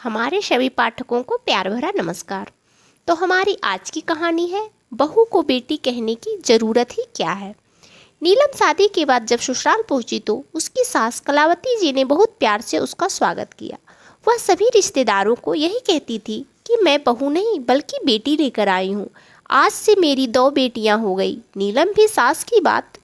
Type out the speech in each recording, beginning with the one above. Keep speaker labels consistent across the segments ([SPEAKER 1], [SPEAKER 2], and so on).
[SPEAKER 1] हमारे सभी पाठकों को प्यार भरा नमस्कार। तो हमारी आज की कहानी है बहू को बेटी कहने की ज़रूरत ही क्या है। नीलम शादी के बाद जब ससुराल पहुंची तो उसकी सास कलावती जी ने बहुत प्यार से उसका स्वागत किया। वह सभी रिश्तेदारों को यही कहती थी कि मैं बहू नहीं बल्कि बेटी लेकर आई हूँ। आज से मेरी 2 बेटियाँ हो गई। नीलम भी सास की बात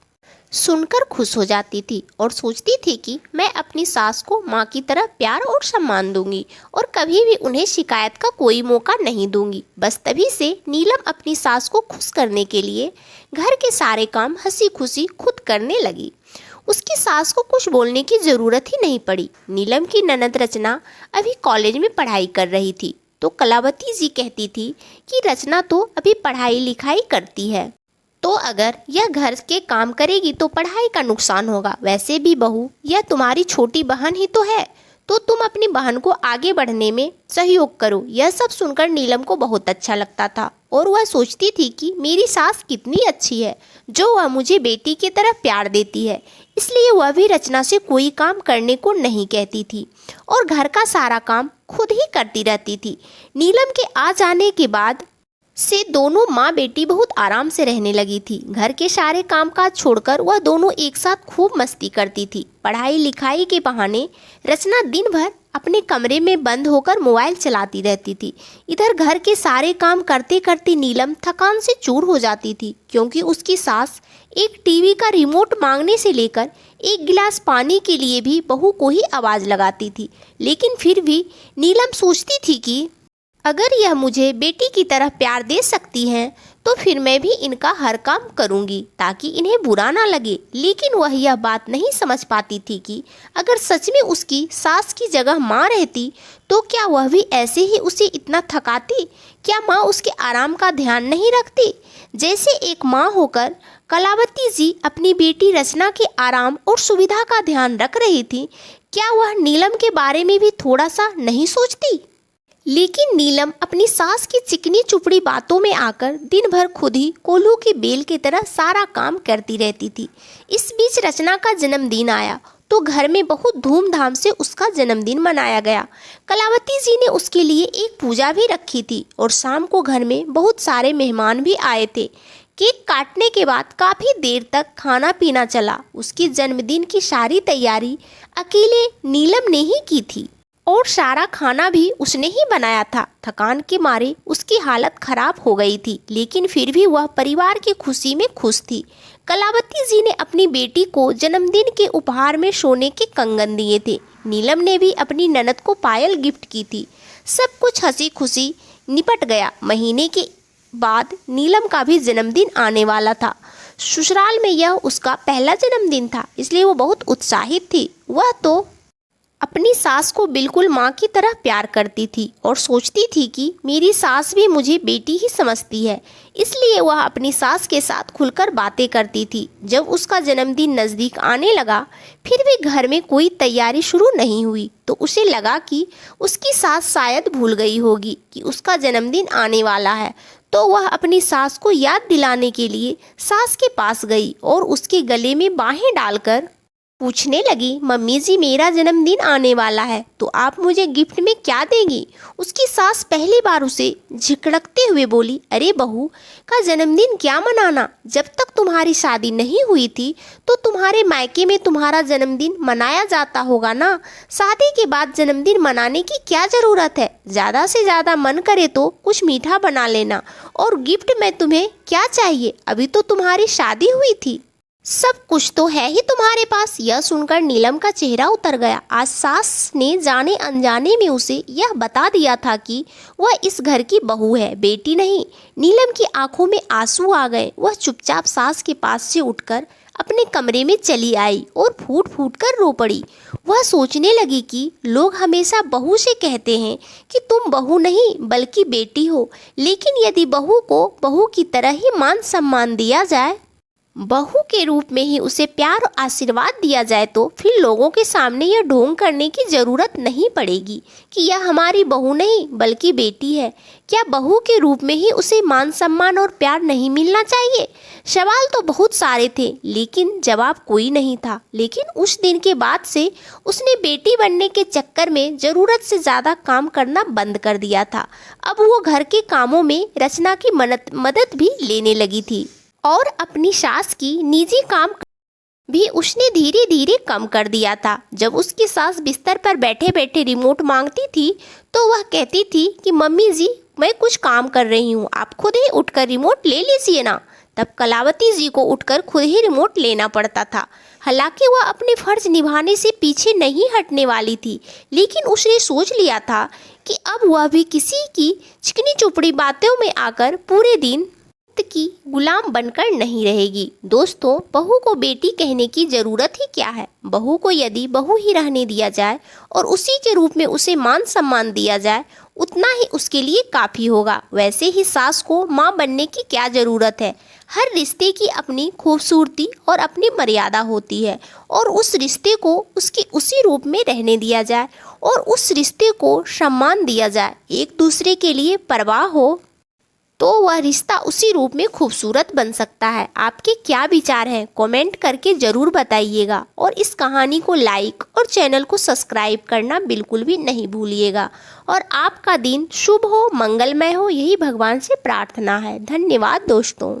[SPEAKER 1] सुनकर खुश हो जाती थी और सोचती थी कि मैं अपनी सास को माँ की तरह प्यार और सम्मान दूंगी और कभी भी उन्हें शिकायत का कोई मौका नहीं दूंगी। बस तभी से नीलम अपनी सास को खुश करने के लिए घर के सारे काम हंसी खुशी खुद करने लगी। उसकी सास को कुछ बोलने की ज़रूरत ही नहीं पड़ी। नीलम की ननद रचना अभी कॉलेज में पढ़ाई कर रही थी तो कलावती जी कहती थी कि रचना तो अभी पढ़ाई लिखाई करती है, तो अगर यह घर के काम करेगी तो पढ़ाई का नुकसान होगा। वैसे भी बहू यह तुम्हारी छोटी बहन ही तो है, तो तुम अपनी बहन को आगे बढ़ने में सहयोग करो। यह सब सुनकर नीलम को बहुत अच्छा लगता था और वह सोचती थी कि मेरी सास कितनी अच्छी है जो वह मुझे बेटी की तरह प्यार देती है। इसलिए वह भी रचना से कोई काम करने को नहीं कहती थी और घर का सारा काम खुद ही करती रहती थी। नीलम के आ जाने के बाद से दोनों माँ बेटी बहुत आराम से रहने लगी थी। घर के सारे कामकाज छोड़कर वह दोनों एक साथ खूब मस्ती करती थी। पढ़ाई लिखाई के बहाने रचना दिन भर अपने कमरे में बंद होकर मोबाइल चलाती रहती थी। इधर घर के सारे काम करते करते नीलम थकान से चूर हो जाती थी, क्योंकि उसकी सास एक टीवी का रिमोट मांगने से लेकर एक गिलास पानी के लिए भी बहू को ही आवाज़ लगाती थी। लेकिन फिर भी नीलम सोचती थी कि अगर यह मुझे बेटी की तरह प्यार दे सकती हैं तो फिर मैं भी इनका हर काम करूंगी ताकि इन्हें बुरा ना लगे। लेकिन वह यह बात नहीं समझ पाती थी कि अगर सच में उसकी सास की जगह माँ रहती तो क्या वह भी ऐसे ही उसे इतना थकाती? क्या माँ उसके आराम का ध्यान नहीं रखती? जैसे एक माँ होकर कलावती जी अपनी बेटी रचना के आराम और सुविधा का ध्यान रख रही थी, क्या वह नीलम के बारे में भी थोड़ा सा नहीं सोचती? लेकिन नीलम अपनी सास की चिकनी चुपड़ी बातों में आकर दिन भर खुद ही कोल्हू की बेल की तरह सारा काम करती रहती थी। इस बीच रचना का जन्मदिन आया तो घर में बहुत धूमधाम से उसका जन्मदिन मनाया गया। कलावती जी ने उसके लिए एक पूजा भी रखी थी और शाम को घर में बहुत सारे मेहमान भी आए थे। केक काटने के बाद काफ़ी देर तक खाना पीना चला। उसकी जन्मदिन की सारी तैयारी अकेले नीलम ने ही की थी और सारा खाना भी उसने ही बनाया था। थकान के मारे उसकी हालत खराब हो गई थी, लेकिन फिर भी वह परिवार की खुशी में खुश थी। कलावती जी ने अपनी बेटी को जन्मदिन के उपहार में सोने के कंगन दिए थे। नीलम ने भी अपनी ननद को पायल गिफ्ट की थी। सब कुछ हंसी खुशी निपट गया। महीने के बाद नीलम का भी जन्मदिन आने वाला था। ससुराल में यह उसका पहला जन्मदिन था, इसलिए वो बहुत उत्साहित थी। वह तो अपनी सास को बिल्कुल माँ की तरह प्यार करती थी और सोचती थी कि मेरी सास भी मुझे बेटी ही समझती है। इसलिए वह अपनी सास के साथ खुलकर बातें करती थी। जब उसका जन्मदिन नज़दीक आने लगा फिर भी घर में कोई तैयारी शुरू नहीं हुई तो उसे लगा कि उसकी सास शायद भूल गई होगी कि उसका जन्मदिन आने वाला है। तो वह अपनी सास को याद दिलाने के लिए सास के पास गई और उसके गले में बाहें डालकर पूछने लगी, मम्मी जी मेरा जन्मदिन आने वाला है तो आप मुझे गिफ्ट में क्या देंगी? उसकी सास पहली बार उसे झिकड़कते हुए बोली, अरे बहू का जन्मदिन क्या मनाना? जब तक तुम्हारी शादी नहीं हुई थी तो तुम्हारे मायके में तुम्हारा जन्मदिन मनाया जाता होगा ना। शादी के बाद जन्मदिन मनाने की क्या ज़रूरत है? ज़्यादा से ज़्यादा मन करे तो कुछ मीठा बना लेना। और गिफ्ट में तुम्हें क्या चाहिए? अभी तो तुम्हारी शादी हुई थी, सब कुछ तो है ही तुम्हारे पास। यह सुनकर नीलम का चेहरा उतर गया। आज सास ने जाने अनजाने में उसे यह बता दिया था कि वह इस घर की बहू है, बेटी नहीं। नीलम की आंखों में आंसू आ गए। वह चुपचाप सास के पास से उठकर अपने कमरे में चली आई और फूट फूट कर रो पड़ी। वह सोचने लगी कि लोग हमेशा बहू से कहते हैं कि तुम बहू नहीं बल्कि बेटी हो, लेकिन यदि बहू को बहू की तरह ही मान सम्मान दिया जाए, बहू के रूप में ही उसे प्यार और आशीर्वाद दिया जाए तो फिर लोगों के सामने यह ढोंग करने की ज़रूरत नहीं पड़ेगी कि यह हमारी बहू नहीं बल्कि बेटी है। क्या बहू के रूप में ही उसे मान सम्मान और प्यार नहीं मिलना चाहिए? सवाल तो बहुत सारे थे लेकिन जवाब कोई नहीं था। लेकिन उस दिन के बाद से उसने बेटी बनने के चक्कर में ज़रूरत से ज़्यादा काम करना बंद कर दिया था। अब वो घर के कामों में रचना की मदद भी लेने लगी थी और अपनी सास की निजी काम भी उसने धीरे धीरे कम कर दिया था। जब उसकी सास बिस्तर पर बैठे बैठे रिमोट मांगती थी तो वह कहती थी कि मम्मी जी मैं कुछ काम कर रही हूँ, आप खुद ही उठकर रिमोट ले लीजिए ना। तब कलावती जी को उठकर खुद ही रिमोट लेना पड़ता था। हालांकि वह अपने फर्ज निभाने से पीछे नहीं हटने वाली थी, लेकिन उसने सोच लिया था कि अब वह भी किसी की चिकनी चुपड़ी बातों में आकर पूरे दिन की गुलाम बनकर नहीं रहेगी। दोस्तों, बहू को बेटी कहने की जरूरत ही क्या है? बहू को यदि बहू ही रहने दिया जाए और उसी के रूप में उसे मान सम्मान दिया जाए उतना ही उसके लिए काफ़ी होगा। वैसे ही सास को माँ बनने की क्या ज़रूरत है? हर रिश्ते की अपनी खूबसूरती और अपनी मर्यादा होती है और उस रिश्ते को उसके उसी रूप में रहने दिया जाए और उस रिश्ते को सम्मान दिया जाए, एक दूसरे के लिए परवाह हो तो वह रिश्ता उसी रूप में खूबसूरत बन सकता है। आपके क्या विचार हैं? कमेंट करके ज़रूर बताइएगा और इस कहानी को लाइक और चैनल को सब्सक्राइब करना बिल्कुल भी नहीं भूलिएगा। और आपका दिन शुभ हो, मंगलमय हो, यही भगवान से प्रार्थना है। धन्यवाद दोस्तों।